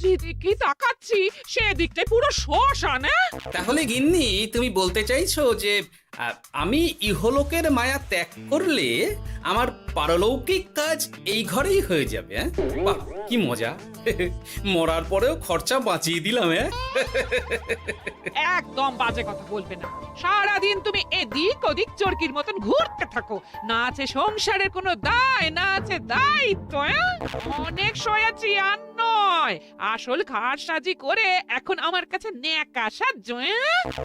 যেদিকে তাকাচ্ছি সেদিকটাই পুরো শ্মশান। তাহলে গিন্নি তুমি বলতে চাইছো যে আমি ইহলোকের মায়া ত্যাগ করলে আমার পারলৌকিক কাজ এই ঘরেই হয়ে যাবে? বাহ, কি মজা! মরার পরেও খরচা বাঁচিয়ে দিলাম। একদম বাজে কথা বলবে না। সারাদিন তুমি এদিক ওদিক চরকির মতন ঘুরতে থাকো, না আছে সংসারের কোনো দায়, না আছে দায়িত্ব। অনেক সয়াছি আর নয়, আসল খাট সাজি করে এখন আমার কাছে ন্যাকা সাহায্য।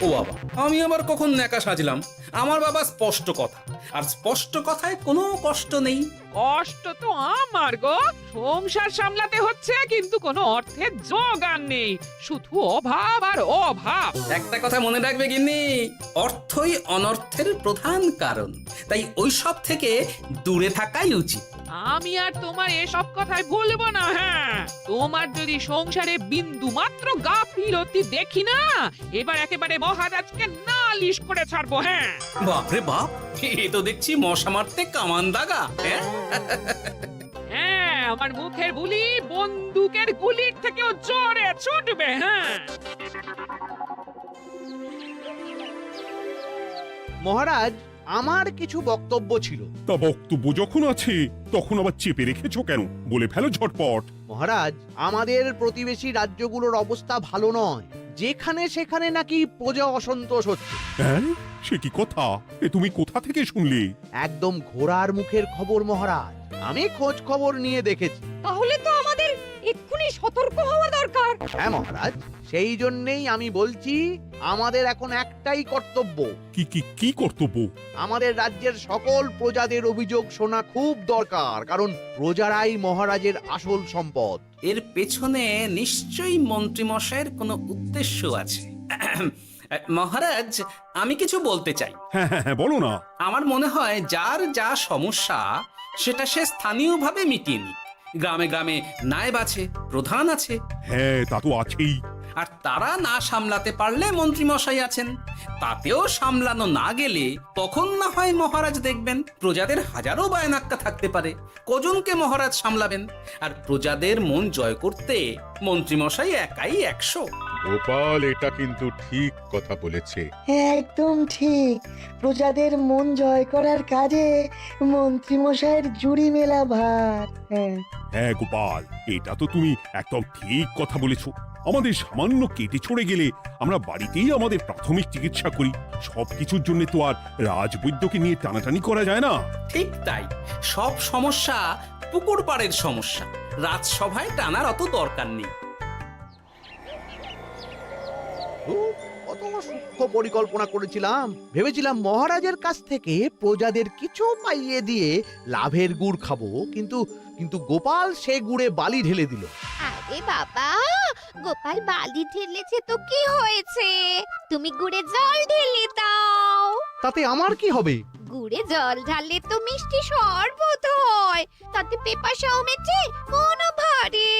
ও বাবা, আমি আবার কখন ন্যাকা সাজলাম? আমার বাবা স্পষ্ট কথা, আর স্পষ্ট কথায় কোনো কষ্ট নেই। কষ্ট তো আমার গো, সংসার সামলাতে হচ্ছে কিন্তু কোনো অর্থের জোগান নেই, শুধু অভাব আর অভাব। একটা কথা মনে রাখবে গিন্নি, অর্থই অনর্থের প্রধান কারণ, তাই ওই সব থেকে দূরে থাকাই উচিত। আমি আর তোমার এসব কথাই বলবো না। তোমার যদি সংসারে বিন্দু মাত্র গাফিলতি দেখি না, এবার একেবারে মহারাজকে নালিশ করে ছাড়বো। বাপরে বাপ, এ তো দেখছি মশা মারতে কামান দাগা। আমার মুখের বুলি বন্দুকের গুলির থেকেও জোরে ছুটবে। মহারাজ, আমার কিছু বক্তব্য ছিল। তা বক্তব্য যখন আছে তখন আবার চেপে রেখেছো কেন? বলে ফেলো ঝটপট। মহারাজ, আমাদের প্রতিবেশী রাজ্যগুলোর অবস্থা ভালো নয়, যেখানে সেখানে নাকি প্রজা অসন্তোষ হচ্ছে। হ্যাঁ, সে কি কথা? এ তুমি কোথা থেকে শুনলে? একদম ঘোড়ার মুখের খবর মহারাজ, আমি খোঁজ খবর নিয়ে দেখেছি। তাহলে তো আমাদের এক্ষুনি সতর্ক হওয়া দরকার। হ্যাঁ মহারাজ, সেই জন্যেই আমি বলছি আমাদের এখন একটাই কর্তব্য। কি কি কি কর্তব্য? আমাদের রাজ্যের সকল প্রজাদের অভিযোগ শোনা খুব দরকার, কারণ প্রজারাই মহারাজের আসল সম্পদ। এর পেছনে নিশ্চয়ই মন্ত্রীমশাইয়ের কোনো উদ্দেশ্য আছে। মহারাজ, আমি কিছু বলতে চাই। হ্যাঁ হ্যাঁ হ্যাঁ, বলো না। আমার মনে হয় যার যা সমস্যা সেটা সে স্থানীয়ভাবে মিটিয়ে নিক। গ্রামে গ্রামে নায়েব আছে, প্রধান আছে। হ্যাঁ, তা তো আছেই। আর তারা না সামলাতে পারলে মন্ত্রীমশাই আছেন। তাতেও সামলানো না গেলে তখন না হয় মহারাজ দেখবেন। প্রজাদের হাজারো বায়নাক্কা থাকতে পারে, কজনকে মহারাজ সামলাবেন? আর প্রজাদের মন জয় করতে মন্ত্রীমশাই একাই 100। গোপাল এটা কিন্তু ঠিক কথা বলেছে। একদম ঠিক। প্রজাদের মন জয় করার কাজে মন্ত্রীমশাইয়ের জুড়ি মেলা ভার। হ্যাঁ গোপাল, এটা তো তুমি একদম ঠিক কথা বলেছো। আমাদের সামান্য কেটে ছড়ে গেলে আমরা বাড়িতেই আমাদের প্রাথমিক চিকিৎসা করি। সবকিছুর জন্য তো আর রাজবৈদ্যকে নিয়ে টানাটানি করা যায় না। ঠিক তাই, সব সমস্যা পুকুর পাড়ের সমস্যা, রাজসভায় টানার অত দরকার নেই। কত সূক্ষ্ম পরিকল্পনা করেছিলাম। ভেবেছিলাম মহারাজের কাছ থেকে প্রজাদের কিছু পাইয়ে দিয়ে লাভের গুড় খাবো, কিন্তু কিন্তু গোপাল সে গুড়ে বালি ঢেলে দিল। আরে বাবা, গোপাল বালি ঢেলেছে তো কি হয়েছে? তুমি গুড়ে জল ঢেলে দাও। তাতে আমার কি হবে? গুড়ে জল ঢাললে তো মিষ্টি শরবত হয়, তাতে পেপাসাও মেটে, মনও ভরে।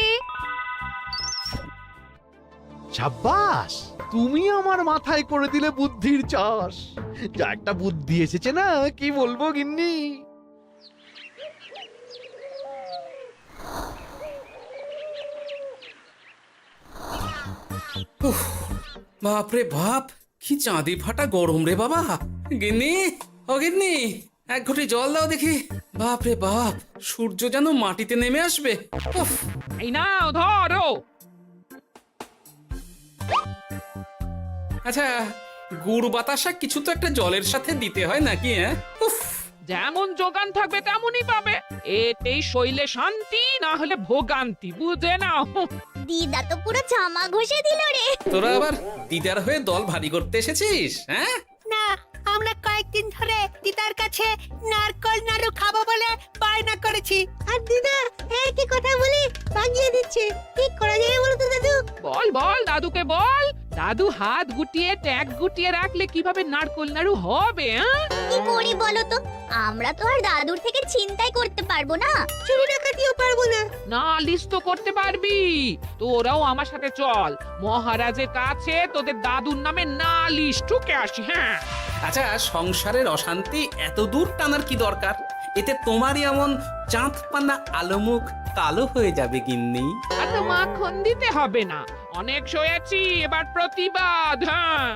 সাব্বাস, তুমি আমার মাথায় করে দিলে বুদ্ধির চাষ। যা একটা বুদ্ধি এসেছে না, কি বলবো গিন্নি। বাপরে বাপ, কি চাঁদি ফাটা গরম রে বাবা। গিন্নি, ও গিন্নি, এক ঘটি জল দাও দেখি। বাপরে বাপ, সূর্য যেন মাটিতে নেমে আসবে। উফ। এই নাও ধরো। আচ্ছা, গুড় বাতাসা কিছু তো একটা জলের সাথে দিতে হয় নাকি? উফ। যেমন যোগান থাকবে তেমনই পাবে। এতেই শৈলে শান্তি, না হলে ভোগান্তি, বুঝে নাও। দিদা তো পুরো জামা ঘষে দিল রে। তোরা আবার দিদার হয়ে দল ভারী করতে এসেছিস? হ্যাঁ না, আমরা কয়েকদিন ধরে দিদার কাছে নারকল নাড়ু খাবো বলে বায়না করেছি। আর দিদা একই কথা বলে ভাঙিয়ে দিচ্ছে। কি করা যায় বলো তো দাদু? বল বল দাদুকে বল। দাদু হাত গুটিয়ে ট্যাগ গুটিয়ে রাখলে কিভাবে নারকোল নাড়ু হবে? কি করি বলো তো? আমরা তো আর দাদুর থেকে চিন্তাই করতে পারবো না, চুরি ডাকাতিও পারবো না। নালিশ তো করতে পারবি। তোরাও আমার সাথে চল, মহারাজের কাছে তোদের দাদুর নামে নালিশ ঠুকে আসি। হ্যাঁ, আচ্ছা, সংসারের অশান্তি এত দূর টানার কি দরকার? এতে তোমারই এমন চাঁদপানা আলোমুখ কালো হয়ে যাবে গিন্নি। এত মাখন দিতে হবে না, অনেক সয়েছি, এবার প্রতিবাদ। হ্যাঁ,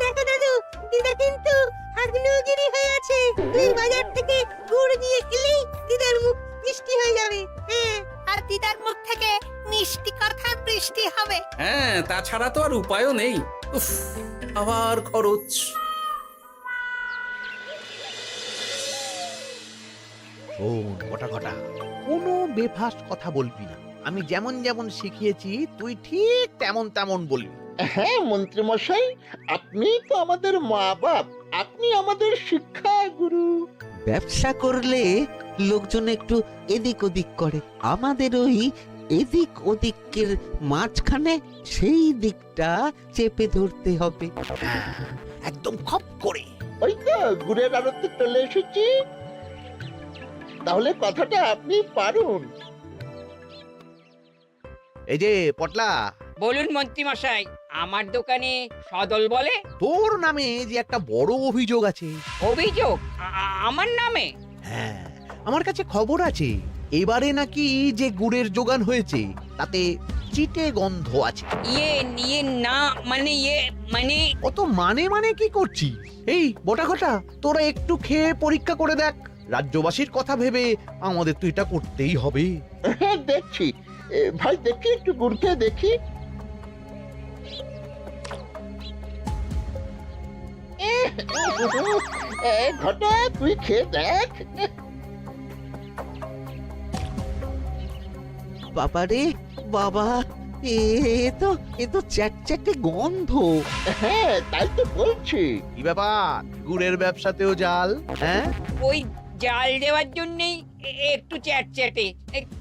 দেখো দাদু, দিদা কিন্তু আগ্নেয়গিরি হয়ে আছে। তুই বাজার থেকে গুড় নিয়ে এলেই দিদার মুখ মিষ্টি হয়ে যাবে। হ্যাঁ, আর দিদার মুখ থেকে মিষ্টি কথা বৃষ্টি হবে। হ্যাঁ, তাছাড়া তো আর উপায়ও নেই। উফ, আবার খরচ। শোন ঘটা ঘটা, কোনো বেফাস কথা বলবি না। আমি যেমন যেমন শিখিয়েছি তুই ঠিক তেমন তেমন বলবি। হ্যাঁ মন্ত্রী মশাই, আপনি তো আমাদের মা বাপ, আপনি আমাদের শিক্ষা গুরু। ব্যবসা করলে লোকজন একটু এদিক ওদিক করে, আমাদের ওই এদিক ওদিকের মাঝখানে সেই দিকটা চেপে ধরতে হবে। হ্যাঁ, একদম খপ করে। ওই তো গুড়ের আড়তে চলে এসেছি, তাহলে কথাটা আপনি পারুন। এই যে পটলা, বলুন মন্ত্রী মশাই, আমার দোকানে সদল বলে তোর নামে যে একটা বড় অভিযোগ আছে। অভিযোগ আমার নামে? হ্যাঁ, আমার কাছে খবর আছে এবারে নাকি যে গুড়ের যোগান হয়েছে তাতে চিটে গন্ধ আছে। ইয়ে না মানে মানে অত মানে কি করছি? এই বটা ঘটা, তোরা একটু খেয়ে পরীক্ষা করে দেখ। রাজ্যবাসীর কথা ভেবে আমাদের তো এটা করতেই হবে। হ্যাঁ দেখছি, ভাই দেখি একটু গুড় খেয়ে দেখি। ঘটা তুই খেয়ে দেখ। বাবারে বাবা, এ তো চ্যাটচ্যাটে গন্ধ। হ্যাঁ তাই তো বলছি। কি ব্যাপার, গুড়ের ব্যবসাতেও জাল? হ্যাঁ, ওই জাল দেওয়ার জন্যই একটু চ্যাটচ্যাটে,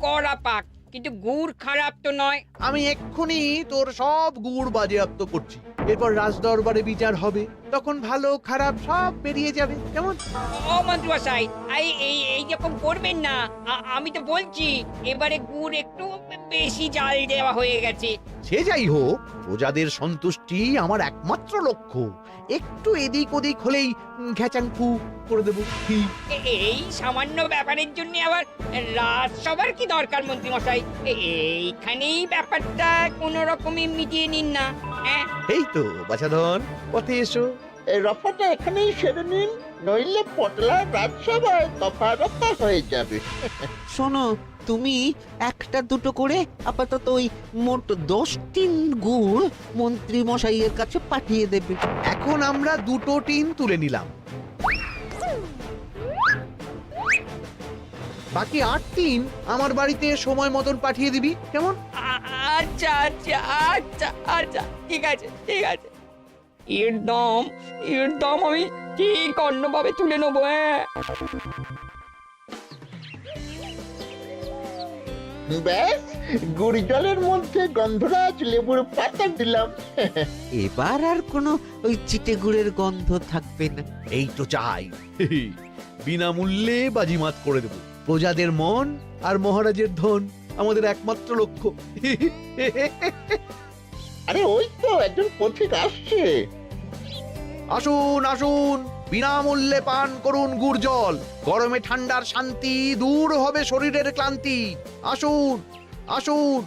কড়া পাক, কিন্তু গুড় খারাপ তো নয়। আমি এক্ষুনি তোর সব গুড় বাজেয়াপ্ত করছি। এরপর রাজদরবারে বিচার হবে, তখন ভালো খারাপ সব বেরিয়ে যাবে। কেমন? ও মন্ত্রী মশাই, এই রকম করবেন না। আমি তো বলছি এবারে গুড় একটু বেশি জাল দেওয়া হয়ে গেছে। সে যাই হোক, প্রজাদের সন্তুষ্টি আমার একমাত্র লক্ষ্য। একটু এদিক ওদিক হলেই ঘ্যাচাংফু করে দেবো। কি? এই সামান্য ব্যাপারের জন্য আবার রাজসভার কি দরকার মন্ত্রী মশাই? এইখানেই ব্যাপারটা কোনো রকমে মিটিয়ে নিন না। হ্যাঁ, এই তো বাছাধন, পথে এসো। এই রফাটা এখানেই সেরে নিন, নইলে পটলা রাজসভায় দফা রফা হয়ে যাবে। শোনো, তুমি একটা দুটো করে আপাতত ওই মোট 10 টিন গুড় মন্ত্রী মশাইয়ের কাছে পাঠিয়ে দেবে। এখন আমরা 2 টিন তুলে নিলাম, বাকি 8 টিন আমার বাড়িতে সময় মতন পাঠিয়ে দিবি। কেমন? আচ্ছা আচ্ছা আচ্ছা আচ্ছা, ঠিক আছে ঠিক আছে। এর দাম আমি ঠিক অন্যভাবে তুলে নেবো। হ্যাঁ, ব্যাস, গুড় জলের মধ্যে গন্ধরাজ লেবুর পাতা দিলাম। এবার আর কোনো ওই চিটে গুড়ের গন্ধ থাকবে না। এই তো চাই। বিনামূল্যে বাজিমাত করে দেব। প্রজাদের মন আর মহারাজের ধন আমাদের একমাত্র লক্ষ্য। আরে ওই তো একজন পথিক আসছে। আসুন আসুন, বিনামূল্যে পান করুন গুড় জল। গরমে ঠান্ডার শান্তি, দূর হবে শরীরের ক্লান্তি। আসুন আসুন।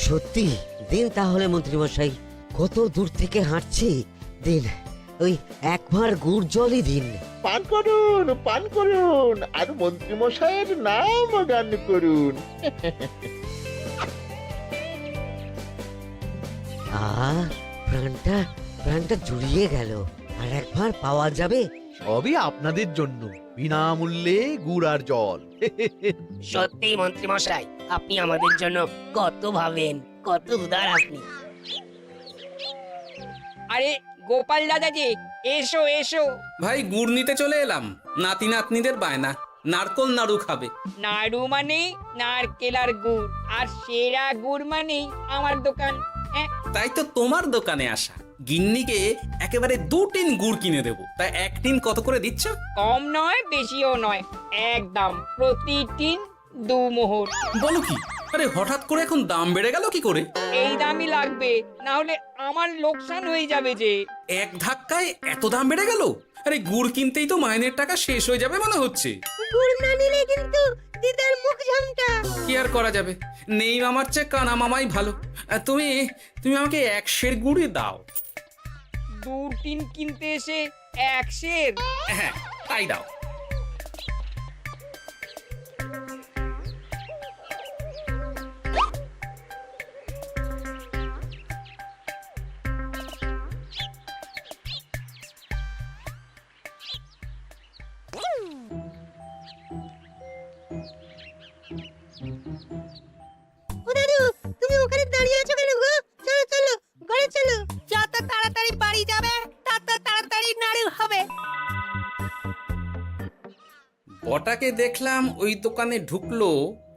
সত্যি দিন তাহলে মন্ত্রী মশাই, কত দূর থেকে হাঁটছি, দিন ওই এক ভাঁড় গুড় জলই দিন। পান করুন, আর মন্ত্রী মশাইয়ের নাম গান করুন। প্রাণটা জুড়িয়ে গেল। আর এক ভাঁড় পাওয়া যাবে? সবই আপনাদের জন্য, বিনামূল্যে গুড় আর জল। সত্যি মন্ত্রী মশাই, আপনি আমাদের জন্য কত ভাবেন, কত উদার আপনি। আরে গোপাল দাদা যে, এসো এসো। ভাই গুড় নিতে চলে এলাম। নাতি নাতনিদের বায়না, নারকোল নাড়ু খাবে। নাড়ু মানে নারকেল আর গুড়, আর সেরা গুড় মানে আমার দোকান। হ্যাঁ, তাই তো তোমার দোকানে আসা। গিন্নিকে একেবারে 2 টিন গুড় কিনে দেবো। তাই 1 টিন কত করে দিচ্ছ? কম নয় বেশিও নয়, একদম প্রতি টিন 2 মোহর। বলো কি? আরে হঠাৎ করে এখন দাম বেড়ে গেল কি করে? এই দামই লাগবে, না হলে আমার লোকসান হয়ে যাবে যে। এক ধাক্কায় এত দাম বেড়ে গেল? আরে গুড় কিনতেই তো মাইনের টাকা শেষ হয়ে যাবে মনে হচ্ছে। গুড় না নিলে কিন্তু দিদার মুখ ঝামটা। কি আর করা যাবে, নেই মামার চেয়ে কানা মামাই ভালো। তুমি তুমি আমাকে 1 সের গুড়ই দাও। 2 টিন কিনতে এসে 1 সের? হ্যাঁ তাই দাও। ও দাদু, তুমি ওখানে দাঁড়িয়ে আছো কেন গো? চলো চলো, ঘরে চলো। যত তাড়াতাড়ি বাড়ি যাবে তত তাড়াতাড়ি নাড়ু হবে। বটাকে দেখলাম ওই দোকানে ঢুকলো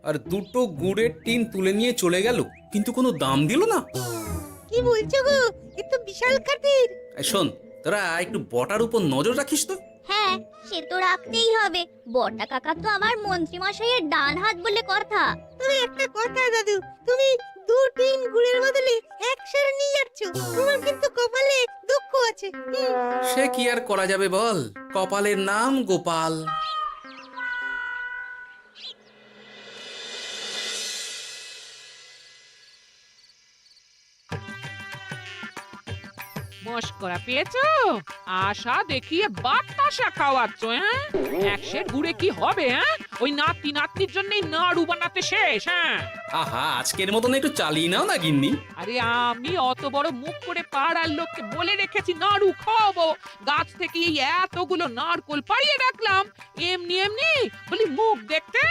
আর 2টো গুড়ের টিন তুলে নিয়ে চলে গেল, কিন্তু কোনো দাম দিল না। কি বলছো গো? এ তো বিশাল খাতির। এই শোন, তোরা একটু বটার উপর নজর রাখিস তো। হ্যাঁ, সে তো রাখতেই হবে। বটা কাকা তো আমার মন্ত্রী মশাইয়ের ডান হাত বলে কথা। তবে একটা কথা দাদু, তুমি 2 টিন গুড়ের বদলে 1 সের নিয়ে যাচ্ছ। তোমার কিন্তু কপালে দুঃখ আছে। সে কি আর করা যাবে বল, কপালের নাম গোপাল। মস্করা পেয়েছো? আশা দেখিয়ে বাতাসা খাওয়াচ্ছ, হ্যাঁ? 1 সের গুড়ে কি হবে, হ্যাঁ? ওই নাতি নাতনির জন্যই নাড়ু বানাতে শেষ, হ্যাঁ? আহা, আজকের মতন একটু চালিয়ে নাও না গিন্নি। আরে আমি অত বড় মুখ করে পাড়ার লোককে বলে রেখেছি নাড়ু খাওয়াবো, গাছ থেকে এই এতগুলো নারকোল পাড়িয়ে রাখলাম, এমনি এমনি বলি মুখ দেখতে।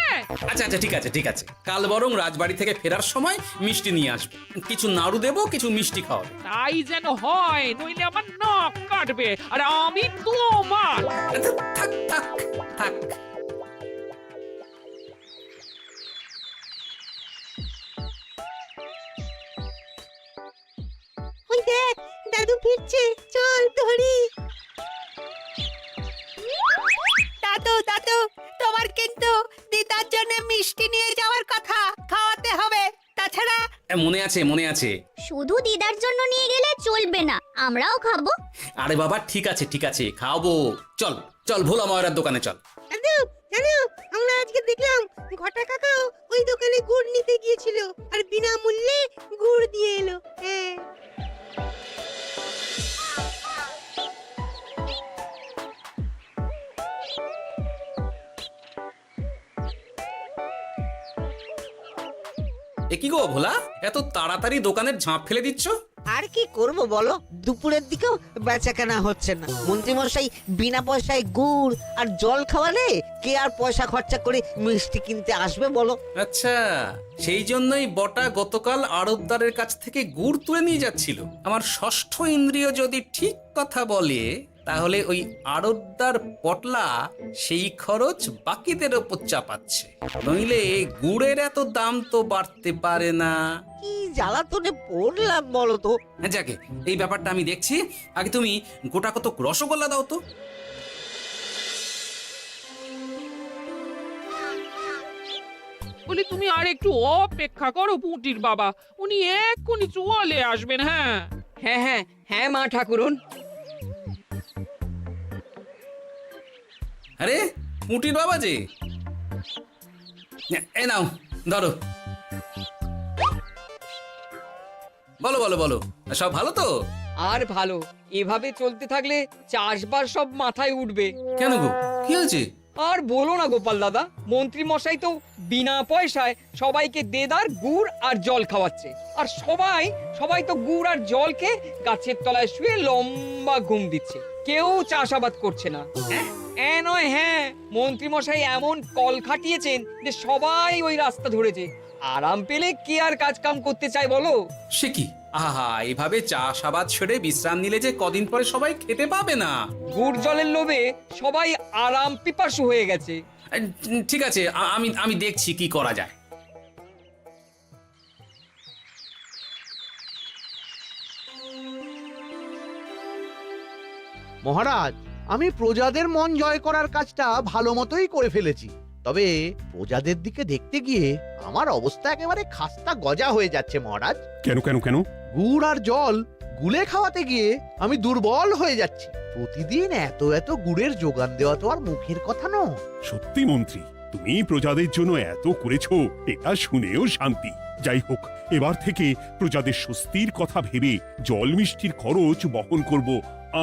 আচ্ছা আচ্ছা, ঠিক আছে ঠিক আছে, কাল বরং রাজবাড়ি থেকে ফেরার সময় মিষ্টি নিয়ে আসবো। কিছু নাড়ু দেবো, কিছু মিষ্টি খাওয়াবো। তাই যেন হয়, নইলে আমার নাক কাটবে আর আমি তোমার। আচ্ছা, থাক থাক থাক। ওই দেখ, দাদু ফিরছে, চল ধরি। দাদু দাদু, তোমার কিন্তু দিদার জন্য মিষ্টি নিয়ে যাওয়ার কথা, খাওয়াতে হবে। তাছাড়া মনে আছে মনে আছে। শুধু দিদার জন্য নিয়ে গেলে চলবে না, আমরাও খাবো। আরে বাবা, ঠিক আছে ঠিক আছে, খাওয়াবো। চল চল, ভোলা ময়রার দোকানে চল। দাদু জানো, আমরা আজকে দেখলাম ঘটা কাকাও ওই দোকানে গুড় নিতে গিয়েছিল আর বিনামূল্যে গুড় দিয়ে এলো। হ্যাঁ, এ কি গো ভোলা, এত তাড়াতাড়ি দোকানের ঝাঁপ ফেলে দিচ্ছ? আর কি করব বলো, দুপুরের দিকেও বেচা কেনা হচ্ছে না। মন্ত্রীমশাই বিনা পয়সায় গুড় আর জল খাওয়ালে কে আর পয়সা খরচা করে মিষ্টি কিনতে আসবে বলো? আচ্ছা, সেই জন্যই বটা গতকাল আড়তদারের কাছ থেকে গুড় তুলে নিয়ে যাচ্ছিল। আমার ষষ্ঠ ইন্দ্রিয় যদি ঠিক কথা বলে, তাহলে ওই আড়তদার পটলা সেই খরচ বাকিদের ওপর চাপাচ্ছে। নইলে গুড়ের এত দাম তো বাড়তে পারে না। কি জ্বালাতনে পড়লাম বলো তো। যাকে, এই ব্যাপারটা আমি দেখছি। আগে তুমি গোটা কত রসগোল্লা দাও তো। বলি তুমি আর একটু অপেক্ষা করো পুটির বাবা, উনি এক্ষুনি চলে আসবেন। হ্যাঁ হ্যাঁ হ্যাঁ হ্যাঁ মা ঠাকুরন। আরে পুটির বাবা যে, এ নাও ধরো। বলো বলো বলো, সব ভালো তো? আর ভালো, এভাবে চলতে থাকলে চাষবাস সব মাথায় উঠবে। কেন গো, কি হয়েছে? আর বলো না গোপাল দাদা, মন্ত্রী মশাই তো বিনা পয়সায় সবাইকে দেদার গুড় আর জল খাওয়াচ্ছে। আর সবাই সবাই তো গুড় আর জলকে গাছের তলায় শুয়ে লম্বা ঘুম দিচ্ছে, কেউ চাষাবাদ করছে না। নয়, হ্যাঁ, মন্ত্রী মশাই এমন কল খাটিয়েছেন যে সবাই ওই রাস্তা ধরেছে। আরাম পেলে কে আর কাজ কাম করতে চায় বলো? সে কি, আহা, এভাবে চাষাবাদ ছেড়ে বিশ্রাম নিলে যে কদিন পরে সবাই খেতে পাবে না। গুড় জলের লোভে সবাই আরাম পিপাসু হয়ে গেছে। ঠিক আছে, আমি দেখছি কি করা যায়। মহারাজ, আমি প্রজাদের মন জয় করার কাজটা ভালো মতোই করে ফেলেছি। তবে প্রজাদের দিকে দেখতে গিয়ে আমার অবস্থা একেবারে খাস্তা গজা হয়ে যাচ্ছে মহারাজ। কেন কেন কেন? গুড় আর জল গুলে খাওয়াতে গিয়ে আমি দুর্বল হয়ে যাচ্ছি। প্রতিদিন এত এত গুড়ের যোগান দেওয়া তো আর মুখের কথা নয়। সত্যি মন্ত্রী, তুমি প্রজাদের জন্য এত করেছো, এটা শুনেও শান্তি। যাই হোক, এবার থেকে প্রজাদের স্বস্তির কথা ভেবে জল মিষ্টির খরচ বহন করব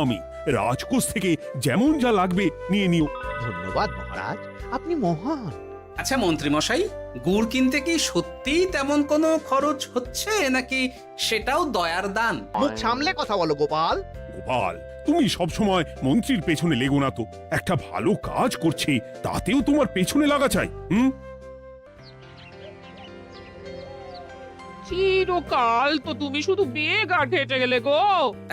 আমি। রাজকোষ থেকে যেমন যা লাগবে নিয়ে নিও। ধন্যবাদ মহারাজ, আপনি মহান। আচ্ছা মন্ত্রী মশাই, গুড় কিনতে কি সত্যিই তেমন কোনো খরচ হচ্ছে নাকি সেটাও দয়ার দান? মুখ সামলে কথা বলো গোপাল। গোপাল, তুমি সবসময় মন্ত্রীর পেছনে লেগো না তো। একটা ভালো কাজ করছে, তাতেও তোমার পেছনে লাগা চাই। চিরকাল তো তুমি শুধু বেগার হেঁটে গেলে গো।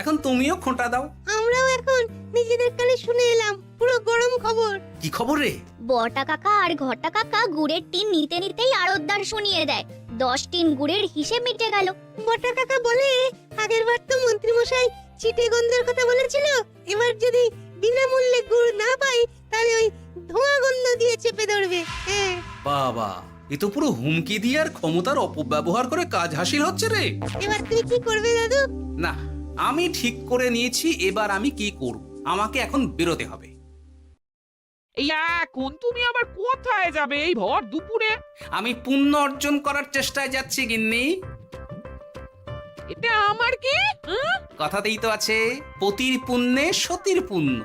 এখন তুমিও খোঁটা দাও। আমরাও এখন নিজেদের কানে শুনে এলাম পুরো গরম খবর। কি খবর রে? বটা কাকা আর ঘটা কাকা গুড়ের টিন নিতে নিতেই আড়তদার শুনিয়ে দেয় 10 টিন গুড়ের হিসেব মিটে গেল। বটা কাকা বলে আগের বার তো মন্ত্রী মশাই চিটে গন্ধের কথা বলেছিল, এবার যদি বিনামূল্যে গুড় না পাই তাহলে ওই ধোঁয়া গন্ধ দিয়ে চেপে ধরবে। হ্যাঁ, বাবা, এ তো পুরো হুমকি দিয়ে আর ক্ষমতার অপব্যবহার করে কাজ হাসিল হচ্ছে রে। এবার তুমি কি করবে দাদু? না, আমি ঠিক করে নিয়েছি এবার আমি কি করব। আমাকে এখন বেরোতে হবে। এই এখন তুমি আবার কোথায় যাবে এই ভর দুপুরে? আমি পুণ্য অর্জন করার চেষ্টায় যাচ্ছি গিন্নি। এটা আমার কি? কথাতেই তো আছে, পতির পুণ্যে সতীর পুণ্য।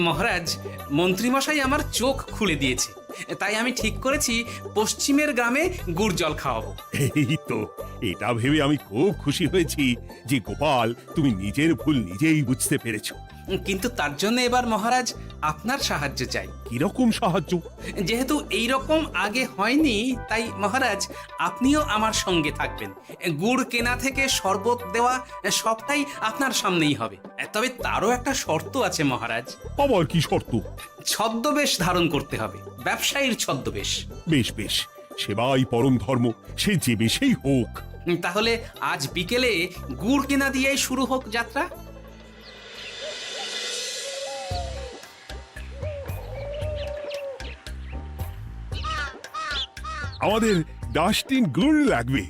মহারাজ, মন্ত্রীমশাই আমার চোখ খুলে দিয়েছে, তাই আমি ঠিক করেছি পশ্চিমের গ্রামে গুড় জল খাওয়াবো। এই তো, এটা ভেবে আমি খুব খুশি হয়েছি যে গোপাল, তুমি নিজের ভুল নিজেই বুঝতে পেরেছো। কিন্তু তার জন্য এবার মহারাজ আপনার সাহায্য চাই। কিরকম সাহায্য? যেহেতু এই রকম আগে হয়নি, তাই মহারাজ আপনিও আমার সঙ্গে থাকবেন। গুড় কেনা থেকে শরবত দেওয়া সবটাই আপনার সামনেই হবে। তবে তারও একটা শর্ত আছে মহারাজ। আবার কি শর্ত? ছদ্মবেশ ধারণ করতে হবে, ব্যবসায়ীর ছদ্মবেশ। বেশ বেশ, সেবাই পরম ধর্ম, সে যে বেশেই হোক। তাহলে আজ বিকেলে গুড় কেনা দিয়েই শুরু হোক যাত্রা। আমাদের 10 টিন গুড় লাগবে।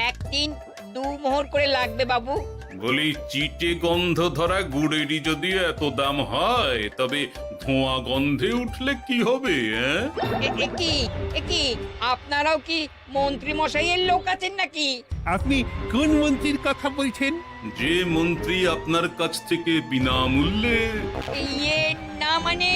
1 টিন 2 মোহর করে লাগবে বাবু। বলি, চিটে গন্ধ ধরা গুড়েরই যদি এত দাম হয়, তবে ধোঁয়া গন্ধে উঠলে কি হবে? কি আপনারাও কি মন্ত্রী মশাইয়ের লোক আছেন নাকি? আপনি কোন মন্ত্রীর কথা বলছেন? যে মন্ত্রী আপনার কাছ থেকে বিনামূল্যে। ইয়ে না মানে,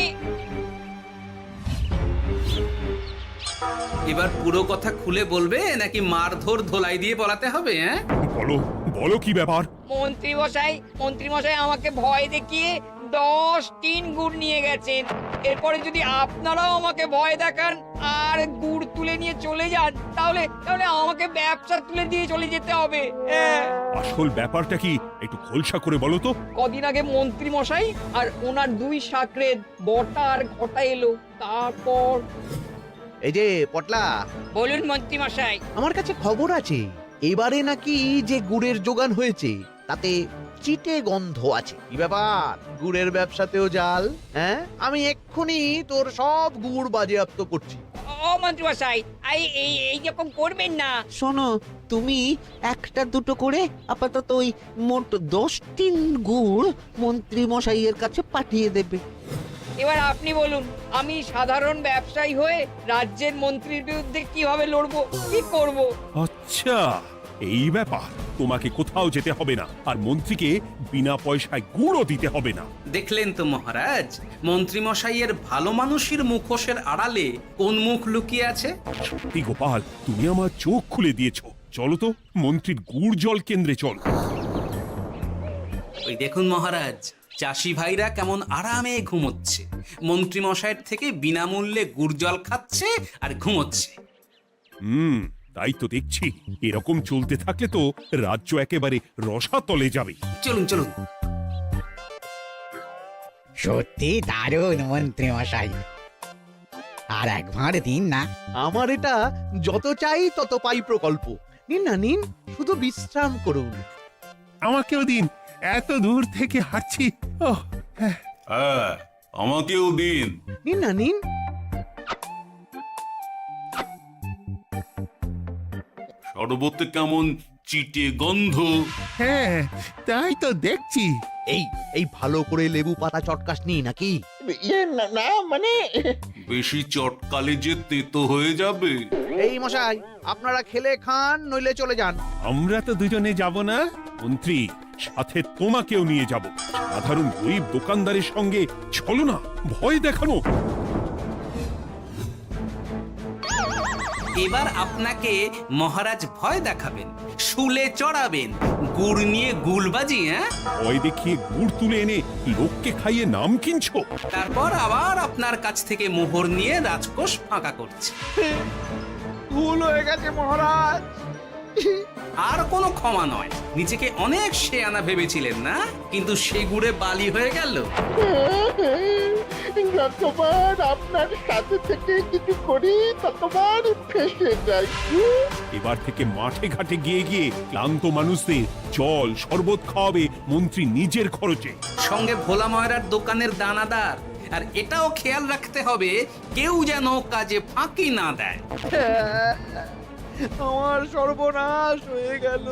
এবার পুরো কথা খুলে বলবে নাকি মারধর ধোলাই দিয়ে বলাতে হবে? হ্যাঁ, বলো বলো, কি ব্যাপার? মন্ত্রী মশাই আমাকে ভয় দেখিয়ে 10 টিন গুড় নিয়ে গেছেন। এরপরে যদি আপনারাও আমাকে ভয় দেখান আর গুড় তুলে নিয়ে চলে যান, তাহলে আমাকে ব্যবসা তুলে দিয়ে চলে যেতে হবে। আসল ব্যাপারটা কি একটু খোলসা করে বলো তো। কদিন আগে মন্ত্রী মশাই আর ওনার 2 সাকরেদ বটা আর ঘটা এলো, তারপর। এই যে পটলা, বলুন মন্ত্রী মশাই। আমার কাছে খবর আছে এবারে নাকি যে গুড়ের যোগান হয়েছে তাতে চিটে গন্ধ আছে। কি ব্যাপার, গুড়ের ব্যবসাতেও জাল? হ্যাঁ, আমি এক্ষুনি তোর সব গুড় বাজেয়াপ্ত করছি। ও মন্ত্রী মশাই, এই রকম করবেন না। শোনো, তুমি 1-2 করে আপাতত ওই মোট 10 টিন গুড় মন্ত্রী মশাইয়ের কাছে পাঠিয়ে দেবে। এবার আপনি বলুন, আমি সাধারণ ব্যবসায়ী হয়ে রাজ্যের মন্ত্রীর বিরুদ্ধে কিভাবে লড়বো, কি করব? আচ্ছা, এই ব্যাপার। তোমাকে কোথাও যেতে হবে না, আর মন্ত্রীকে বিনা পয়সায় গুড়ও দিতে হবে না। দেখলেন তো মহারাজ, মন্ত্রী মশাইয়ের ভালো মানুষের মুখোশের আড়ালে কোন মুখ লুকিয়ে আছে। সত্যি গোপাল, তুমি আমার চোখ খুলে দিয়েছো। চলো তো মন্ত্রীর গুড় জল কেন্দ্রে চলো। ওই দেখুন মহারাজ, চাষি ভাইরা কেমন আরামে ঘুমোচ্ছে, মন্ত্রী মশাইয়ের থেকে বিনামূল্যে গুড় জল খাচ্ছে আর ঘুমোচ্ছে। তাই তো দেখছি। এরকম চলতে থাকলে তো রাজ্য একেবারে রসাতলে যাবে। চলুন চলুন। সত্যি দারুণ মন্ত্রী মশাই, আর একবার দিন না। আমার এটা যত চাই তত পাই প্রকল্প। নিন না নিন, শুধু বিশ্রাম করুন। আমাকেও দিন, এত দূর থেকে হাঁটছি। হ্যাঁ, আমাকেও দিন। নিন না নিন। শরবতে কেমন চিটে গন্ধ। হ্যাঁ তাই তো দেখছি। এই ভালো করে লেবু পাতা চটকাসনি নাকি? ইয়ে না না, মানে বেশি চটকালে যে তেতো হয়ে যাবে। এই মশাই, আপনারা খেলে খান নইলে চলে যান। আমরা তো দুজনে যাব না মন্ত্রী, সাথে তোমাকেও নিয়ে যাব। সাধারণ গরিব দোকানদারের সঙ্গে চলো না, ভয় দেখানো। এবার আপনাকে মহারাজ ভয় দেখাবেন, শুলে চড়াবেন, গুড় নিয়ে গুলবাজি। হ্যাঁ, ভয় দেখিয়ে গুড় তুলে এনে লোককে খাইয়ে নাম কিনছো। তারপর আবার আপনার কাছ থেকে মোহর নিয়ে রাজকোষ ফাঁকা করছে। ভুল হয়ে গেছে মহারাজ। আর কোনো ক্ষমা নয়। নিজেকে অনেক শেয়ানা ভেবেছিলেন না, কিন্তু সে গুড়ে বালি হয়ে গেল। যতবার আপনার সাথে থেকে কিছু করি ততবার ফেসে যাই। এবার থেকে মাঠে ঘাটে গিয়ে গিয়ে ক্লান্ত মানুষদের জল শরবত খাওয়াবে মন্ত্রী নিজের খরচে। সঙ্গে ভোলা ময়রার দোকানের দানাদার। আর এটাও খেয়াল রাখতে হবে কেউ যেন কাজে ফাঁকি না দেয়। আমার সর্বনাশ হয়ে গেল।